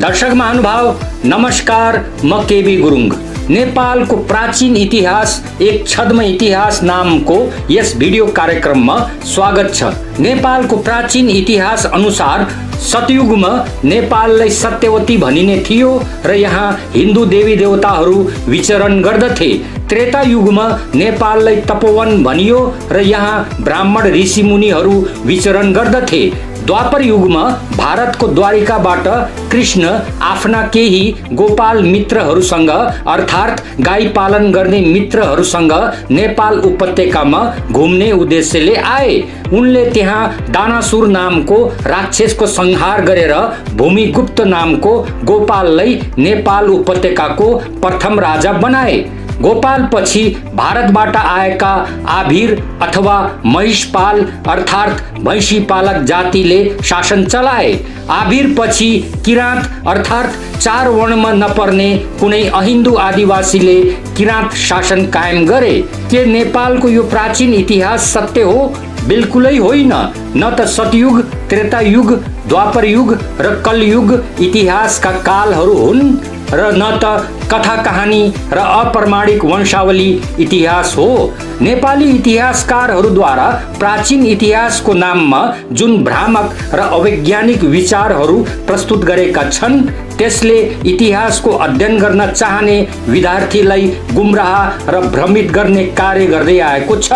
दर्शक महानुभाव नमस्कार, म केबी गुरुङ। नेपालको प्राचीन इतिहास एक छद्म इतिहास नामको यस भिडियो कार्यक्रममा स्वागत छ। नेपालको प्राचीन इतिहास अनुसार सतयुगमा नेपाललाई सत्यवती भनिने थियो र यहाँ हिन्दू देवी देवताहरू विचरण गर्दथे। त्रेता युगमा नेपाललाई तपोवन भनियो र यहाँ ब्राह्मण ऋषि मुनिहरू विचरण गर्दथे। द्वापर युगमा भारतको द्वारिकाबाट कृष्ण आफ्ना केही गोपाल मित्रहरूसँग अर्थात् गाई पालन गर्ने मित्रहरूसँग नेपाल उपत्यकामा घुम्ने उद्देश्यले आए। उनले त्यहाँ दानासुर नामको राक्षसको संहार गरेर भूमिगुप्त नामको गोपाललाई नेपाल उपत्यकाको प्रथम राजा बनाए। गोपाल पछि भारतबाट आएका आभिर अथवा महिषपाल अर्थात् भैँसी पालक जातिले शासन चलाए। आभिर पछि किराँत अर्थात् चार वर्णमा नपर्ने कुनै अहिन्दू आदिवासीले किराँत शासन कायम गरे। के नेपालको यो प्राचीन इतिहास सत्य हो? बिल्कुलै होइन। न त सतयुग, त्रेता युग, द्वापर युग र कलयुग इतिहासका कालहरू हुन् र न त कथा कहानी र अप्रमाणिक वंशावली इतिहास हो। नेपाली इतिहासकारहरूद्वारा प्राचीन इतिहासको नाममा जुन भ्रामक र अवैज्ञानिक विचारहरू प्रस्तुत गरेका छन् त्यसले इतिहासको अध्ययन गर्न चाहने विद्यार्थीलाई गुमराह र भ्रमित गर्ने कार्य गर्दै आएको छ।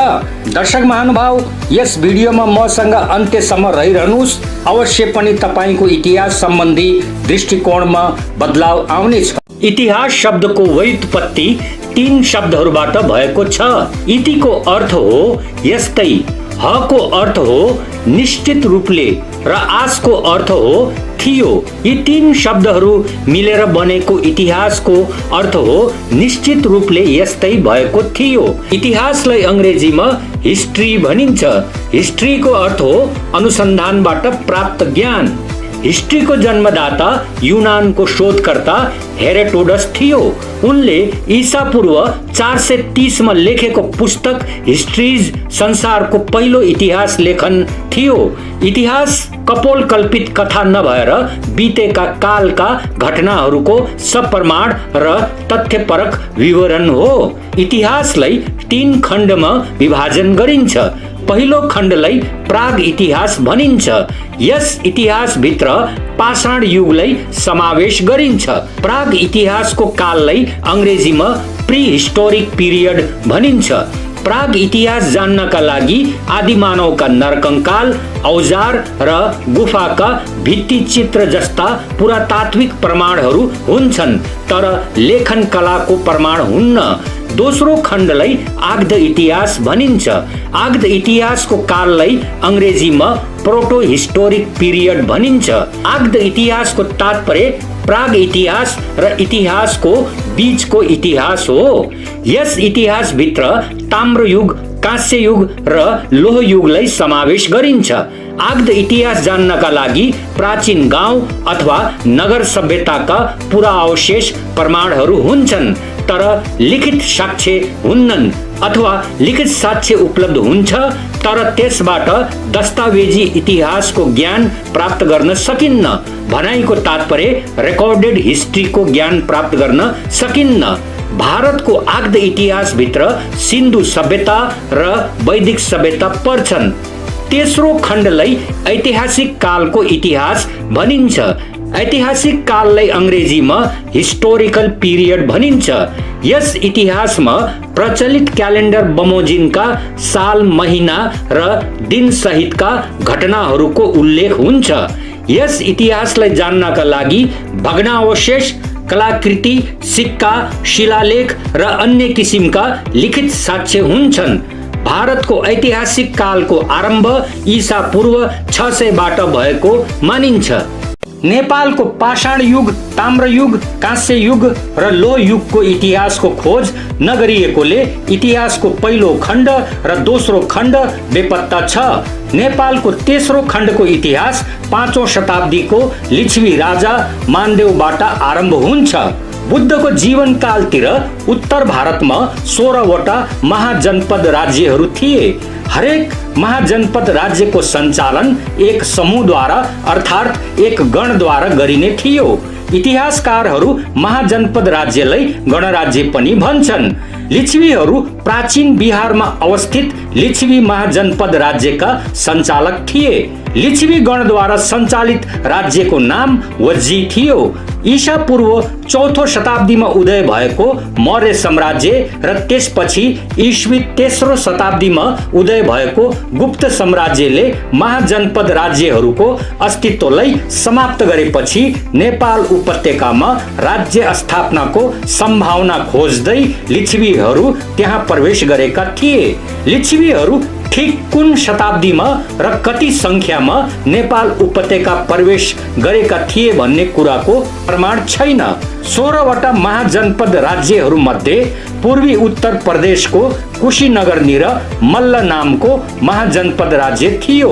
दर्शक महानुभाव, यस भिडियोमा मसँग अन्त्यसम्म रहिरहनुहोस्। अवश्य पनि तपाईको इतिहास सम्बन्धी दृष्टिकोणमा बदलाव आउनेछ। इतिहास शब्दको व्युत्पत्ति तीन शब्दहरूबाट भएको छ। इतिको अर्थ हो यस्तै, हको अर्थ हो निश्चित रूपले र आसको अर्थ हो थियो। यी तीन शब्दहरू मिलेर बनेको इतिहासको अर्थ हो निश्चित रूपले यस्तै भएको थियो। इतिहासलाई अंग्रेजीमा हिस्ट्री भनिन्छ। हिस्ट्रीको अर्थ हो अनुसन्धानबाट प्राप्त ज्ञान। हिस्ट्रीको जन्मदाता युनानको शोधकर्ता हेरोडोटस थियो। उनले ईसा पूर्व 430 मा लेखेको पुस्तक हिस्ट्रीज संसारको पहिलो इतिहास लेखन थियो। इतिहास कपोल कल्पित कथा नभएर बितेका कालका घटनाहरूको सप्रमाण र तथ्यपरक विवरण हो। इतिहासलाई तीन खण्डमा विभाजन गरिन्छ। पहिलो खण्डलाई प्राग इतिहास भनिन्छ। यस इतिहासभित्र पाषाण युगलाई समावेश गरिन्छ। प्राग इतिहासको काललाई अंग्रेजीमा प्री हिस्टोरिक पिरियड भनिन्छ। प्राग इतिहास जान्नका लागि आदिमानवका नरकंकाल, औजार र गुफाका भित्ति चित्र जस्ता पुरातात्विक प्रमाणहरू हुन्छन्, तर लेखन कलाको प्रमाण हुन्न। दोस्रो खण्डलाई आग्ध इतिहास भनिन्छ। आग्ध इतिहासको काललाई अंग्रेजीमा प्रोटो हिस्टोरिक पिरियड भनिन्छ। आग्ध इतिहासको तात्पर्य प्राग इतिहास र इतिहासको बीचको इतिहास हो। यस इतिहास भित्र ताम्र युग, काँस्य युग र लोह युगलाई समावेश गरिन्छ। आग्ध इतिहास जान्नका लागि प्राचीन गाउँ अथवा नगर सभ्यताका पुराअवशेष प्रमाणहरू हुन्छन्, तर लिखित साक्ष्य हुन्नन्, अथवा लिखित साक्ष्य उपलब्ध हुन्छ तर त्यसबाट दस्तावेजी इतिहासको ज्ञान प्राप्त गर्न सकिन्न। भनाइको तात्पर्य रेकर्डेड हिस्ट्रीको ज्ञान प्राप्त गर्न सकिन्न। भारतको आग्ध इतिहास भित्र सिन्धु सभ्यता र वैदिक सभ्यता पर्छन्। तेस्रो खण्डलाई ऐतिहासिक कालको इतिहास भनिन्छ। ऐतिहासिक काललाई अंग्रेजीमा हिस्टोरिकल पिरियड भनिन्छ। यस इतिहासमा प्रचलित क्यालेन्डर बमोजिमका साल, महिना र दिन सहितका घटनाहरूको उल्लेख हुन्छ। यस इतिहासलाई जान्नका लागि भग्नावशेष, कलाकृति, सिक्का, शिलालेख र अन्य किसिमका लिखित साक्ष्य हुन्छन्। भारतको ऐतिहासिक कालको आरम्भ ईसा पूर्व 600 बाट भएको मानिन्छ। नेपालको पाषाण युग, ताम्र युग, काँस्य युग र लोह युगको इतिहासको खोज नगरिएकोले इतिहासको पहिलो खण्ड र दोस्रो खण्ड बेपत्ता छ। नेपालको तेस्रो खण्डको इतिहास 5औं शताब्दीको लिच्छवी राजा मानदेवबाट आरम्भ हुन्छ। बुद्धको जीवनकालतिर उत्तर भारतमा 16 वटा महाजनपद राज्यहरू थिए। हरेक महाजनपद राज्यको सञ्चालन एक समूहद्वारा अर्थात् एक गणद्वारा गरिने थियो। इतिहासकारहरू महाजनपद राज्यलाई गणराज्य पनि भन्छन्। लिच्छवीहरू प्राचीन बिहारमा अवस्थित लिच्छवी महाजनपद राज्यका सञ्चालक थिए। लिच्छवी गणद्वारा सञ्चालित राज्यको नाम वज्जी थियो। ईसा पूर्व 4औं शताब्दीमा उदय भएको मौर्य साम्राज्य र त्यसपछि ईस्वी 3औं शताब्दीमा उदय भएको गुप्त साम्राज्यले महाजनपद राज्यहरूको अस्तित्वलाई समाप्त गरेपछि नेपाल उपत्यकामा राज्य स्थापनाको सम्भावना खोज्दै लिच्छवीहरू त्यहाँ प्रवेश गरेका थिए। लिच्छवीहरू ठीक कुन शताब्दीमा र कति संख्यामा नेपाल उपत्यका प्रवेश गरेका थिए भन्ने कुराको प्रमाण छैन। 16वटा महाजनपद राज्यहरू मध्ये पूर्वी उत्तर प्रदेशको कुशीनगरनिर मल्ल नामको महाजनपद राज्य थियो।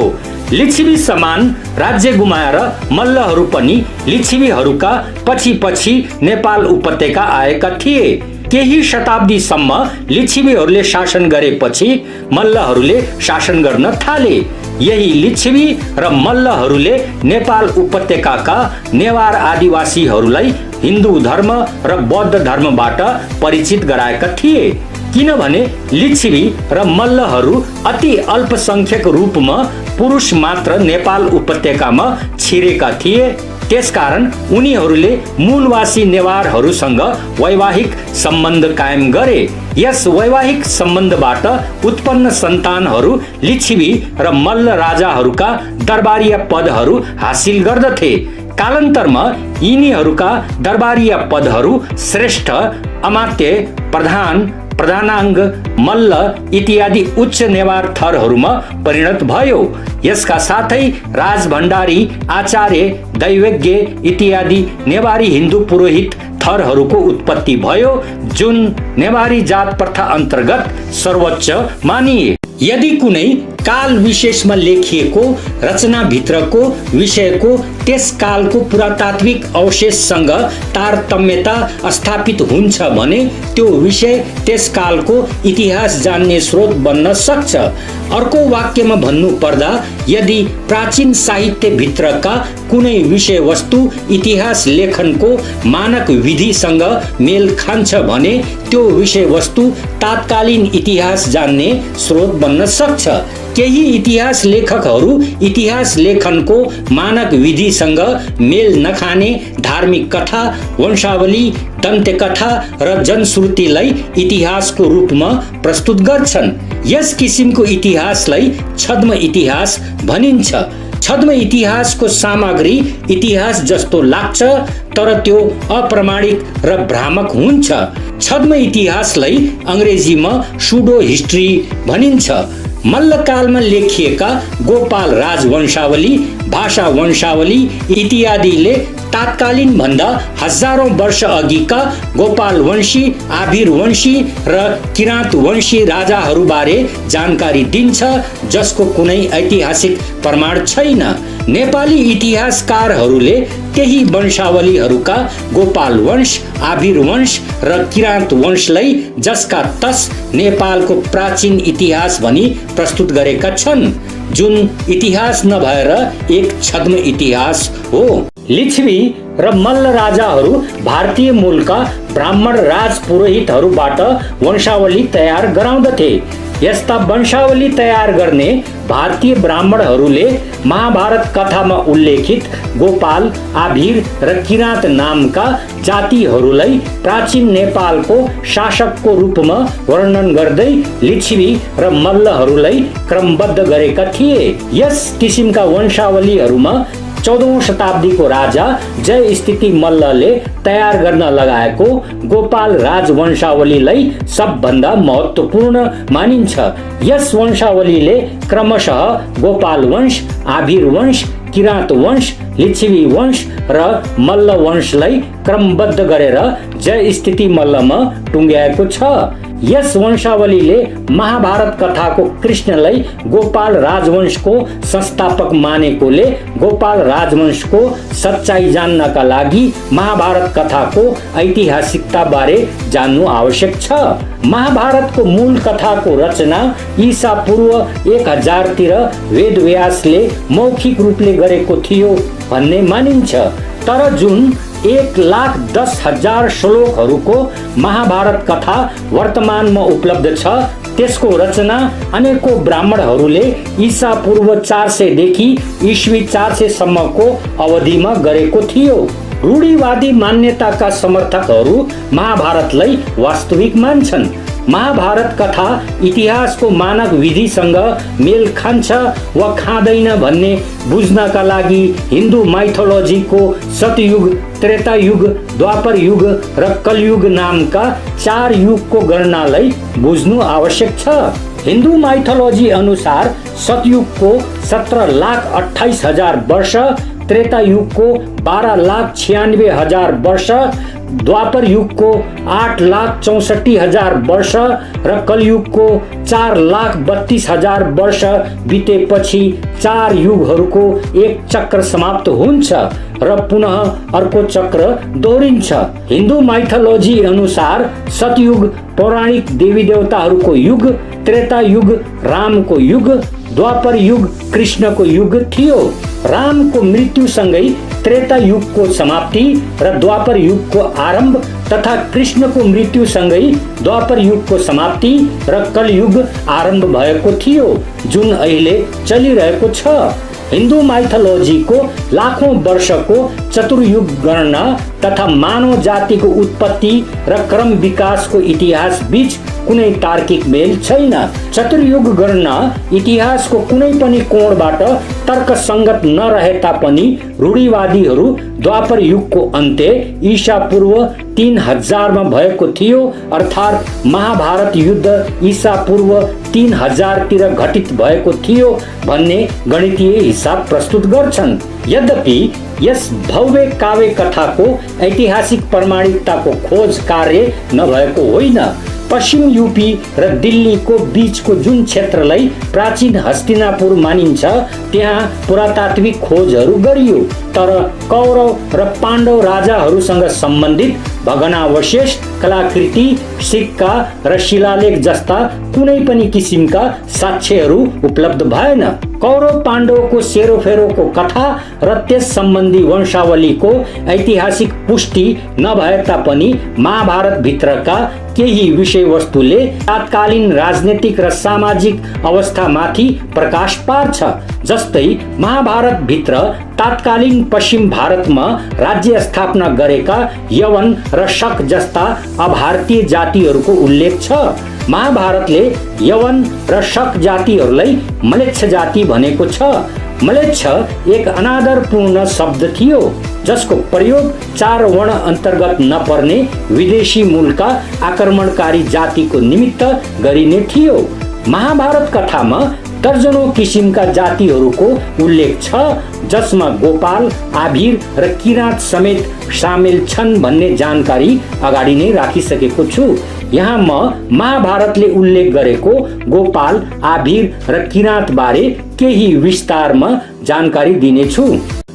लिच्छवी समान राज्य गुमाएर मल्लहरू पनि लिच्छवीहरूका पछि पछि नेपाल उपत्यका आएका थिए। केही शताब्दीसम्म लिच्छवीहरूले शासन गरेपछि मल्लहरूले शासन गर्न थाले। यही लिच्छवी र मल्लहरूले नेपाल उपत्यकाका नेवार आदिवासीहरूलाई हिन्दू धर्म र बौद्ध धर्मबाट परिचित गराएका थिए। किनभने लिच्छवी र मल्लहरू अति अल्पसंख्यक रूपमा पुरुष मात्र नेपाल उपत्यकामा छिरेका थिए। त्यसकारण उनीहरूले मूलवासी नेवारहरूसँग वैवाहिक सम्बन्ध कायम गरे। यस वैवाहिक सम्बन्धबाट उत्पन्न सन्तानहरू लिच्छवी र मल्ल राजाहरूका दरबारीय पदहरू हासिल गर्दथे। कालान्तरमा यिनीहरूका दरबारीय पदहरू श्रेष्ठ, अमात्य, प्रधान, प्रधानाङ्ग, मल्ल इत्यादि उच्च नेवार थरहरूमा परिणत भयो। यसका साथै राजभण्डारी, आचार्य, दैवज्ञ इत्यादि नेवारी हिन्दू पुरोहित थरहरूको उत्पत्ति भयो, जुन नेवारी जात प्रथा अन्तर्गत सर्वोच्च मानिए। यदि कुनै काल विशेषमा लेखिएको रचनाभित्रको विषयको त्यस कालको पुरातात्विक अवशेषसँग तारतम्यता स्थापित हुन्छ भने त्यो विषय त्यस कालको इतिहास जान्ने स्रोत बन्न सक्छ। अर्को वाक्यमा भन्नु पर्दा यदि प्राचीन साहित्य भित्रका कुनै विषय वस्तु इतिहास लेखनको मानक विधिसँग मेल खान्छ भने त्यो विषय वस्तु तात्कालीन इतिहास जान्ने स्रोत बन्न सक्छ। केही इतिहास लेखकहरू इतिहास लेखनको मानक विधिसँग मेल नखाने धार्मिक कथा, वंशावली, दन्त्यकथा र जनश्रुतिलाई इतिहासको रूपमा प्रस्तुत गर्छन्। यस किसिमको इतिहासलाई छद्म इतिहास भनिन्छ। छद्म इतिहासको सामग्री इतिहास जस्तो लाग्छ तर त्यो अप्रामाणिक र भ्रामक हुन्छ। छद्म इतिहासलाई अंग्रेजीमा सुडो हिस्ट्री भनिन्छ। मल्लकालमा लेखिएका गोपाल राजवंशावली, भाषा वंशावली इत्यादिले तात्कालीन भन्दा हजारौं वर्ष अघिका गोपाल वंशी, आभिर वंशी र किराँत वंशी राजाहरूबारे जानकारी दिन्छ, जसको कुनै ऐतिहासिक प्रमाण छैन। नेपाली इतिहासकारहरूले त्यही वंशावलीहरूका गोपाल वंश, आभिर वंश र किराँत वंशलाई जसका तस नेपालको प्राचीन इतिहास भनी प्रस्तुत गरेका छन्, जुन इतिहास नभएर एक छद्म इतिहास हो। लिच्छवी र मल्ल राजाहरू भारतीय मूलका ब्राह्मण राज पुरोहितहरूबाट वंशावली तयार गराउँदथे। यस्ता वंशावली तयार गर्ने भारतीय ब्राह्मणहरूले महाभारत कथामा उल्लेखित गोपाल, आभिर र किराँत नामका जातिहरूलाई प्राचीन नेपालको शासकको रूपमा वर्णन गर्दै लिच्छवी र मल्लहरूलाई क्रमबद्ध गरेका थिए। यस किसिमका वंशावलीहरूमा 14औं शताब्दीको राजा जय स्थिति मल्लले तयार गर्न लगाएको गोपाल राजवंशावलीलाई सबभन्दा महत्त्वपूर्ण मानिन्छ। यस वंशावलीले क्रमशः गोपाल वंश, आभिर वंश, किराँत वंश, लिच्छवी वंश र मल्ल वंशलाई क्रमबद्ध गरेर जय स्थिति मल्लमा टुङ्ग्याएको छ। यस वंशावलीले महाभारत कथाको कृष्णलाई गोपाल राजवंशको संस्थापक मानेकोले गोपाल राजवंशको सच्चाई जान्नका लागि महाभारत कथाको ऐतिहासिकता बारे जान्नु आवश्यक छ। महाभारतको मूल कथाको रचना ईसा पूर्व 1000 तिर वेदव्यासले मौखिक रूपले गरेको थियो भन्ने मानिन्छ। तर जुन 1,10,000 श्लोकहरूको महाभारत कथा वर्तमानमा उपलब्ध छ त्यसको रचना अनेकौं ब्राह्मणहरूले ईसा पूर्व 400 देखि ईस्वी 400 सम्मको अवधिमा गरेको थियो। रूढिवादी मान्यताका समर्थकहरू महाभारतलाई वास्तविक मान्छन्। महाभारत कथा इतिहासको मानक विधिसँग मेल खान्छ वा खाँदैन भन्ने बुझ्नका लागि हिन्दू माइथोलोजीको सतयुग, त्रेतायुग, द्वापर युग र कलयुग नामका 4 युगको गणनालाई बुझ्नु आवश्यक छ। हिन्दू माइथोलोजी अनुसार सतयुगको 17,28,000 वर्ष, त्रेतायुगको 12,96,000 वर्ष, द्वापर युगको 8,64,000 वर्ष र कलयुगको 4,32,000 वर्ष बितेपछि 4 युगहरूको एक चक्र समाप्त हुन्छ र पुनः अर्को चक्र दोहोरिन्छ। हिन्दू माइथोलोजी अनुसार सतयुग पौराणिक देवी देवताहरूको युग, त्रेतायुग रामको युग, द्वापर युग कृष्णको युग थियो। रामको मृत्युसँगै त्रेता युगको समाप्ति र द्वापर युगको आरम्भ तथा कृष्णको मृत्युसँगै द्वापर युगको समाप्ति र कलयुग आरम्भ भएको थियो जुन अहिले चलिरहेको छ। हिन्दू माइथोलोजीको लाखौं वर्षको चतुर्युग गणना तथा मानव जातिको उत्पत्ति र क्रम विकासको इतिहास बीच कुनै तार्किक मेल छैन। चतुर्युग गणना इतिहासको कुनै पनि कोणबाट तर्कसङ्गत नरहे तापनि रूढिवादीहरू द्वापर युगको अन्त्य ईसा पूर्व 3000 मा भएको थियो अर्थात् महाभारत युद्ध ईसा पूर्व 3000 तिर घटित भएको थियो भन्ने गणितीय हिसाब प्रस्तुत गर्छन्। यद्यपि यस भव्य काव्य कथाको ऐतिहासिक प्रमाणिकताको खोज कार्य नभएको होइन। पश्चिम यूपी र दिल्लीको बीचको जुन क्षेत्रलाई प्राचीन हस्तिनापुर मानिन्छ त्यहाँ पुरातात्विक खोजहरू गरियो तर कौरव र पाण्डव राजाहरूसँग सम्बन्धित भग्नावशेष, कलाकृति, सिक्का र शिलालेख जस्ता कुनै पनि किसिमका साक्ष्यहरू उपलब्ध भएन। कौरव पाण्डवको सेरोफेरोको कथा र त्यस सम्बन्धी वंशावलीको ऐतिहासिक पुष्टि नभए तापनि महाभारत भित्रका केही विषयवस्तुले तत्कालीन राजनीतिक र सामाजिक अवस्थामाथि प्रकाश पार्छ। जस्तै महाभारत भित्र तत्कालीन पश्चिम भारतमा राज्य स्थापना गरेका यवन र शक जस्ता अभारतीय जातिहरूको उल्लेख छ। महाभारतले यवन र शक जातिहरूलाई म्लेच्छ जाति भनेको छ। म्लेच्छ एक अनादरपूर्ण शब्द थियो जसको प्रयोग 4 वर्ण अन्तर्गत नपर्ने विदेशी मूलका आक्रमणकारी जातिको निमित्त गरिने थियो। महाभारत कथामा दर्जनौं किसिमका जातिहरूको उल्लेख छ जसमा गोपाल, आभिर र किराँत समेत सामेल छन् भन्ने जानकारी अगाडि नै राखिसकेको छु। यहाँ म महाभारतले उल्लेख गरेको गोपाल, आभिर र किराँत बारे केही विस्तारमा जानकारी दिनेछु।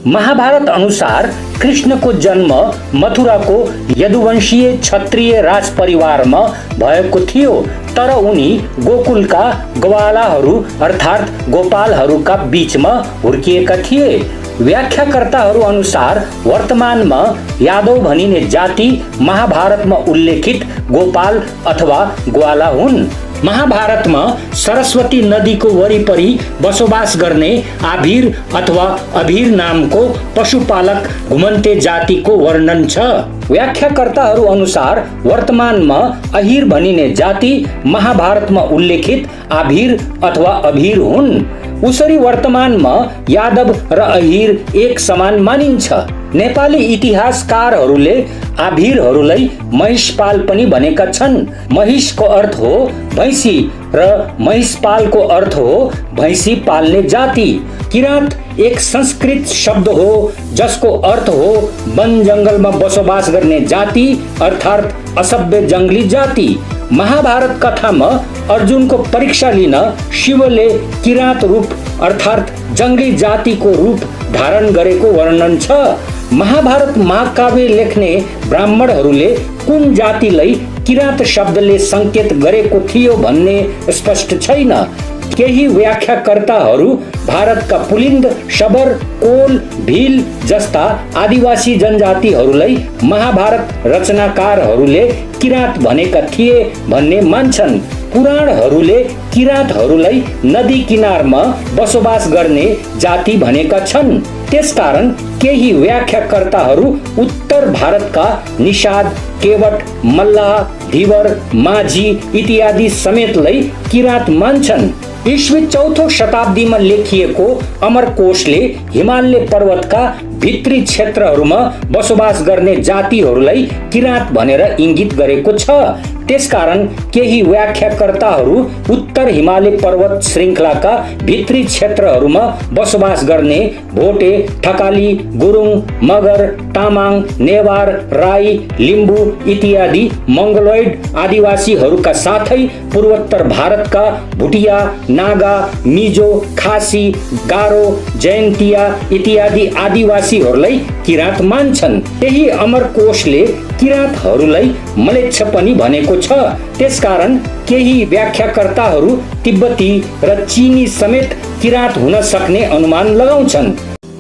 महाभारत अनुसार कृष्णको जन्म मथुराको यदुवंशीय क्षत्रिय राजपरिवारमा भएको थियो तर उनी गोकुलका ग्वालाहरू अर्थात् गोपालहरूका बीचमा हुर्किएका थिए। व्याख्याकर्ताहरू अनुसार वर्तमानमा यादव भनिने जाति महाभारतमा उल्लेखित गोपाल अथवा ग्वाला हुन्। महाभारतमा सरस्वती नदीको वरिपरि बसोबास गर्ने आभिर अथवा अभिर नामको पशुपालक घुमन्ते जातिको वर्णन छ। व्याख्याकर्ताहरू अनुसार वर्तमानमा अहिर भनिने जाति महाभारतमा उल्लेखित आभिर अथवा अभिर हुन्। उसरी वर्तमानमा यादव र अहिर एक समान मानिन्छ। नेपाली इतिहासकारहरूले आभिरहरूलाई महिषपाल पनि भनेका छन्। महिषको अर्थ हो भैँसी र महिषपालको अर्थ हो भैँसी पाल्ने जाति। किराँत एक संस्कृत शब्द हो जसको अर्थ हो वन जंगलमा बसोबास गर्ने जाति अर्थात् असभ्य जंगली जाति। महाभारत कथामा अर्जुनको परीक्षा लिन शिवले किरात रूप अर्थात् जंगली जातिको रूप धारण गरेको वर्णन छ। महाभारत महाकाव्य लेख्ने ब्राह्मणहरूले कुन जातिलाई किरात शब्दले संकेत गरेको थियो भन्ने स्पष्ट छैन। केही व्याख्याकर्ताहरू भारतका पुलिन्द, शबर, कोल, भील जस्ता आदिवासी जनजातिहरूलाई महाभारत रचनाकारहरूले किरात भनेका थिए भन्ने मान्छन्। पुराणहरूले किरातहरूलाई नदी किनारमा बसोबास गर्ने जाति भनेका छन्। त्यसकारण केही व्याख्याकर्ताहरू उत्तर भारतका निषाद, केवट, मल्लाह, धीवर, माझी इत्यादि समेतलाई किरात मान्छन्। ईस्वी चौथो शताब्दीमा लेखिएको अमरकोशले हिमालय पर्वतका भित्री क्षेत्रहरूमा बसोबास गर्ने जातिहरूलाई किरात भनेर इंगित गरेको छ। त्यसकारण केही व्याख्याकर्ताहरू उत्तर हिमालय पर्वत श्रृंखलाका भित्री क्षेत्रहरूमा बसोबास गर्ने भोटे, ठकाली, गुरुङ, मगर, तामाङ, नेवार, राई, लिम्बू इत्यादि मंगोलोइड आदिवासीहरूका साथै पूर्वोत्तर भारतका भुटिया, नागा, मिजो, खासी, गारो, जयन्तिया इत्यादि आदिवासीहरूलाई किरात मान्छन्। त्यही अमरकोशले किरातहरूलाई मलेच्छ पनि भनेको छ। त्यसकारण केही व्याख्याकर्ताहरू तिब्बती र चीनी समेत किरात हुन सक्ने अनुमान लगाउँछन्।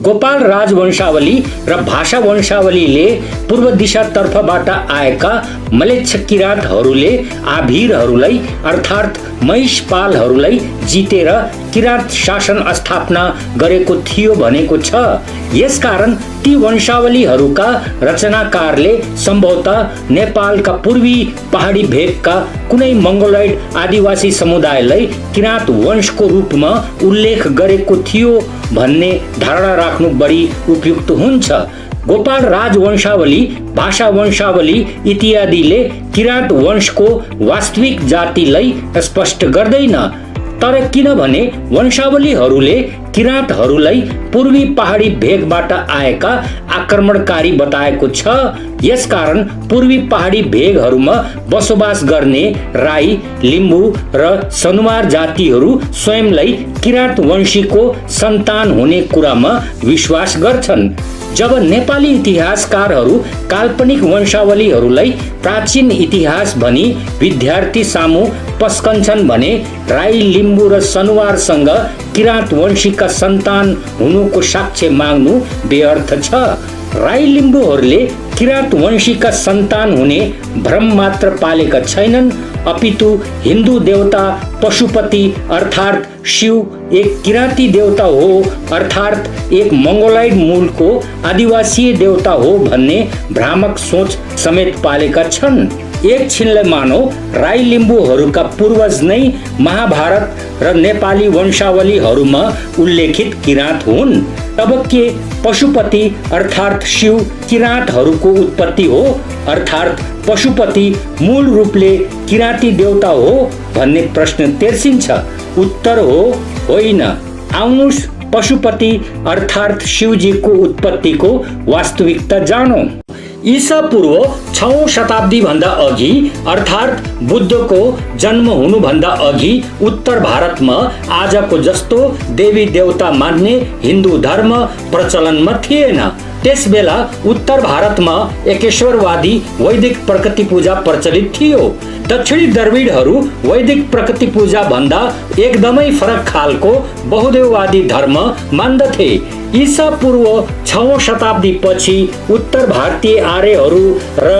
गोपाल राजवंशावली र भाषा वंशावलीले पूर्व दिशातर्फबाट आएका मलेच्छ किरातहरूले आभिरहरूलाई अर्थात् महिषपालहरूलाई जितेर किरात शासन स्थापना गरेको थियो भनेको छ। यसकारण ती वंशावलीहरूका रचनाकारले सम्भवतः नेपालका पूर्वी पहाडी भेगका कुनै मंगोलोइड आदिवासी समुदायलाई किरात वंशको रूपमा उल्लेख गरेको थियो भन्ने धारणा राख्नु बढी उपयुक्त हुन्छ। गोपाल राजवंशावली, भाषा वंशावली इत्यादिले किरात वंशको वास्तविक जातिलाई स्पष्ट गर्दैन। तर किनभने वंशावलीहरूले किरातहरूलाई पूर्वी पहाडी भेगबाट आएका आक्रमणकारी बताएको छ, यसकारण पूर्वी पहाडी भेगहरूमा बसोबास गर्ने राई, लिम्बू र सनुवार जातिहरू स्वयंलाई किरात वंशीको सन्तान हुने कुरामा विश्वास गर्छन्। जब नेपाली इतिहासकारहरू काल्पनिक वंशावलीहरूलाई प्राचीन इतिहास भनी विद्यार्थी सामु पस्कन्छन् भने राई, लिम्बू र सनुवारसँग किरात वंशीका सन्तान हुनुको साक्ष्य माग्नु व्यर्थ छ। राई लिम्बूहरूले किरात वंशीका सन्तान हुने भ्रम मात्र पालेका छैनन्, अपितु हिन्दू देवता पशुपति अर्थात् शिव एक किराती देवता हो अर्थात् एक मंगोलोइड मूलको आदिवासी देवता हो भन्ने भ्रामक सोच समेत पालेका छन्। एक छिनलाई मानौ राई लिम्बूहरूका पूर्वज नै महाभारत र नेपाली वंशावलीहरूमा उल्लेखित किरात हुन्, तब के पशुपति अर्थात् शिव किरातहरूको उत्पत्ति हो अर्थात् पशुपति मूल रूपले किराती देवता हो भन्ने प्रश्न तेर्सिन्छ। उत्तर हो होइन। आउनुस् पशुपति अर्थात् शिवजीको उत्पत्तिको वास्तविकता जानौं। ईसा पूर्व 6औं शताब्दी भन्दा अघि अर्थात् बुद्धको जन्म हुनुभन्दा अघि उत्तर भारतमा आजको जस्तो देवी देवता मान्ने हिन्दू धर्म प्रचलनमा थिएन। त्यसबेला उत्तर भारतमा एकेश्वरवादी वैदिक प्रकृति पूजा प्रचलित थियो। दक्षिणी द्रविडहरू वैदिक प्रकृति पूजा भन्दा एकदमै फरक खालको बहुदेववादी धर्म मान्दथे। ईसा पूर्व 6औं शताब्दी पछि उत्तर भारतीय आर्यहरू र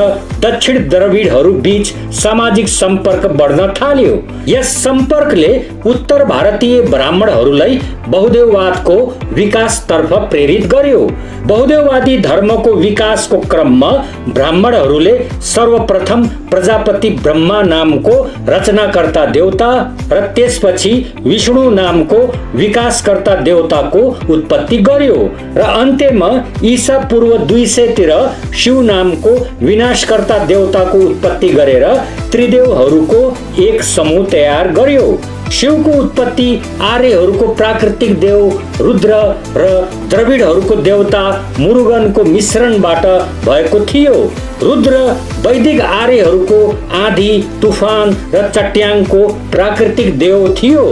दक्षिण द्रविडहरू बीच सामाजिक सम्पर्क बढ्न थाल्यो। यस सम्पर्कले उत्तर भारतीय ब्राह्मणहरूलाई बहुदेववादको विकासतर्फ प्रेरित गर्यो। बहुदेववादी धर्मको विकासको क्रममा ब्राह्मणहरूले सर्वप्रथम प्रजापति ब्रह्मा नामको रचनाकर्ता देवता र त्यसपछि विष्णु नामको विकासकर्ता देवताको उत्पत्ति गर्यो र अन्त्यमा ईसा पूर्व 200 तिर शिव नामको विनाशकर्ता देवताको उत्पत्ति गरेर त्रिदेवहरूको एक समूह तयार गर्यो। शिवको उत्पत्ति आर्यहरूको प्राकृतिक देव रुद्र र द्रविडहरूको देवता मुरुगनको मिश्रणबाट भएको थियो। रुद्र वैदिक आर्यहरूको आँधी, तुफान र चट्याङको प्राकृतिक देव थियो।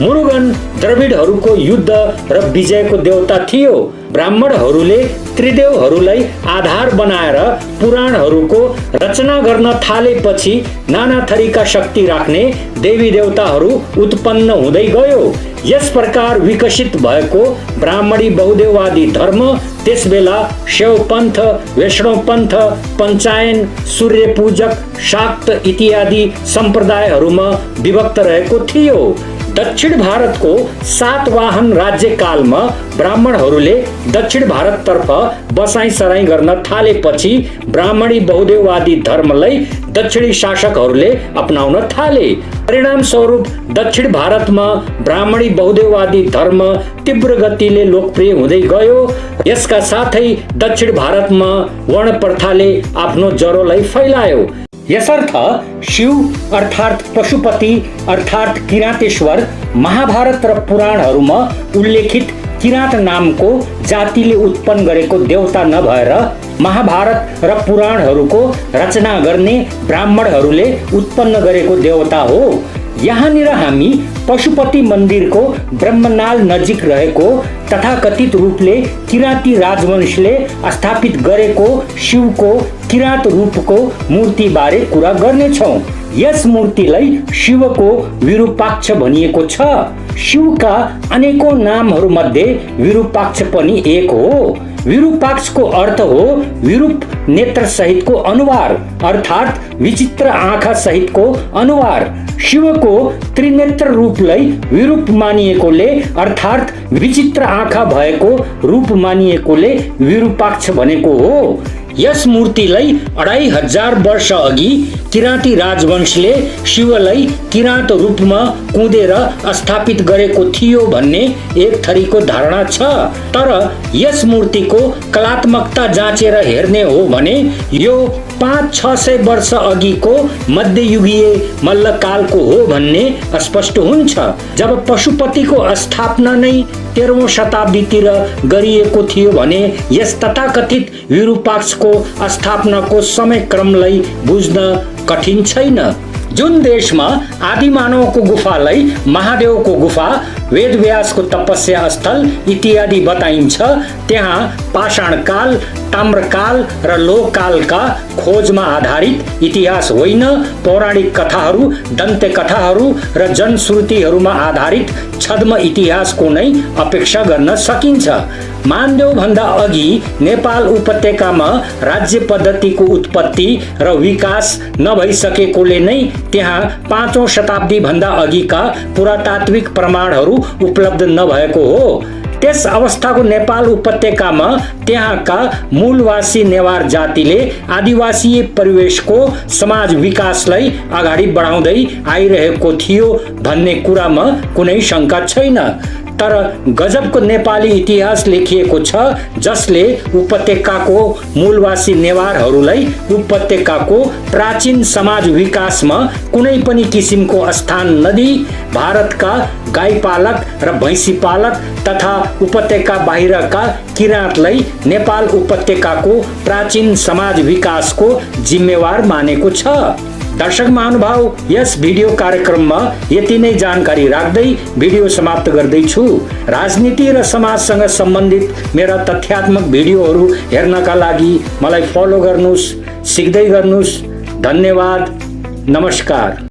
मुरुगन द्रविडहरूको युद्ध र विजयको देवता थियो। ब्राह्मणहरूले त्रिदेवहरूलाई आधार बनाएर पुराणहरूको रचना गर्न थालेपछि नाना थरीका शक्ति राख्ने देवी देवताहरू उत्पन्न हुँदै गयो। यस प्रकार विकसित भएको ब्राह्मणी बहुदेववादी धर्म त्यसबेला शैव पन्थ, वैष्णव पन्थ, पञ्चायन, सूर्य पूजक, शाक्त इत्यादि सम्प्रदायहरूमा विभक्त रहेको थियो। दक्षिण भारतको सातवाहन राज्यकालमा ब्राह्मणहरूले दक्षिण भारततर्फ बसाइसराई गर्न थालेपछि ब्राह्मणी बहुदेववादी धर्मलाई दक्षिणी शासकहरूले अपनाउन थाले। परिणाम स्वरूप दक्षिण भारतमा ब्राह्मणी बहुदेववादी धर्म तीव्र गतिले लोकप्रिय हुँदै गयो। यसका साथै दक्षिण भारतमा वर्ण प्रथाले आफ्नो जरोलाई फैलायो। यसर्थ शिव अर्थात् पशुपति अर्थात् किरातेश्वर महाभारत र पुराणहरूमा उल्लेखित किरात नामको जातिले उत्पन्न गरेको देवता नभएर महाभारत र पुराणहरूको रचना गर्ने ब्राह्मणहरूले उत्पन्न गरेको देवता हो। यहाँनिर हामी पशुपति मन्दिरको ब्रह्मनाल नजिक रहेको तथाकथित रूपले किराती राजवंशले स्थापित गरेको शिवको किरात रूपको मूर्ति बारे कुरा गर्नेछौँ। यस मूर्तिलाई शिवको विरूपाक्ष भनिएको छ। शिवका अनेकौं नामहरू मध्ये विरूपाक्ष पनि एक हो। विरूपाक्षको अर्थ हो विरूप नेत्र सहितको अनुहार अर्थात् विचित्र आँखा सहितको अनुहार। शिवको त्रिनेत्र रूपलाई विरूप मानिएकोले अर्थात् विचित्र आँखा भएको रूप मानिएकोले विरूपाक्ष भनेको हो। यस मूर्तिलाई 2500 वर्ष अघि किराती राजवंशले शिवलाई किरात रूपमा कुँदेर स्थापित गरेको थियो भन्ने एक थरीको धारणा छ। तर यस मूर्तिको कलात्मकता जाँचेर हेर्ने हो भने यो 500-600 वर्ष अघिको मध्ययुगीय मल्लकालको हो भन्ने स्पष्ट हुन्छ। जब पशुपतिको स्थापना नै 13औं शताब्दीतिर गरिएको थियो भने यस तथाकथित विरूपाक्षको स्थापनाको समय क्रमलाई बुझ्न कठिन छैन। जुन देशमा आदिमानवको गुफालाई महादेवको गुफा, वेदव्यासको तपस्या स्थल इत्यादि बताइन्छ, त्यहाँ पाषाणकाल, ताम्रकाल र लोहकालका खोजमा आधारित इतिहास होइन, पौराणिक कथाहरू, दन्ते कथाहरू र जनश्रुतिहरूमा आधारित छद्म इतिहासको नै अपेक्षा गर्न सकिन्छ। मानदेव भन्दा अघि नेपाल उपत्यकामा राज्य पद्धतिको उत्पत्ति र विकास नभइसकेकोले नै त्यहाँ 5औं शताब्दी भन्दा अघिका पुरातात्विक प्रमाणहरू उपलब्ध नभएको हो। त्यस अवस्थाको नेपाल उपत्यकामा त्यहाँका मूलवासी नेवार जातिले आदिवासी परिवेशको समाज विकासलाई अगाडि बढाउँदै आइरहेको थियो भन्ने कुरामा कुनै शंका छैन। तर गजबको नेपाली इतिहास लेखिएको छ जसले उपत्यकाको मूलवासी नेवारहरूलाई उपत्यकाको प्राचीन समाज विकासमा कुनै पनि किसिमको स्थान नदिई भारतका गाईपालक र भैँसीपालक तथा उपत्यका बाहिरका किराँतलाई नेपाल उपत्यकाको प्राचीन समाज विकासको जिम्मेवार मानेको छ। दर्शक महानुभाव, यस भिडियो कार्यक्रममा यति नै जानकारी राख्दै भिडियो समाप्त गर्दैछु। राजनीति र समाजसँग सम्बन्धित मेरा तथ्यात्मक भिडियोहरू हेर्नका लागि मलाई फलो गर्नुस्, सिक्दै गर्नुस्। धन्यवाद। नमस्कार।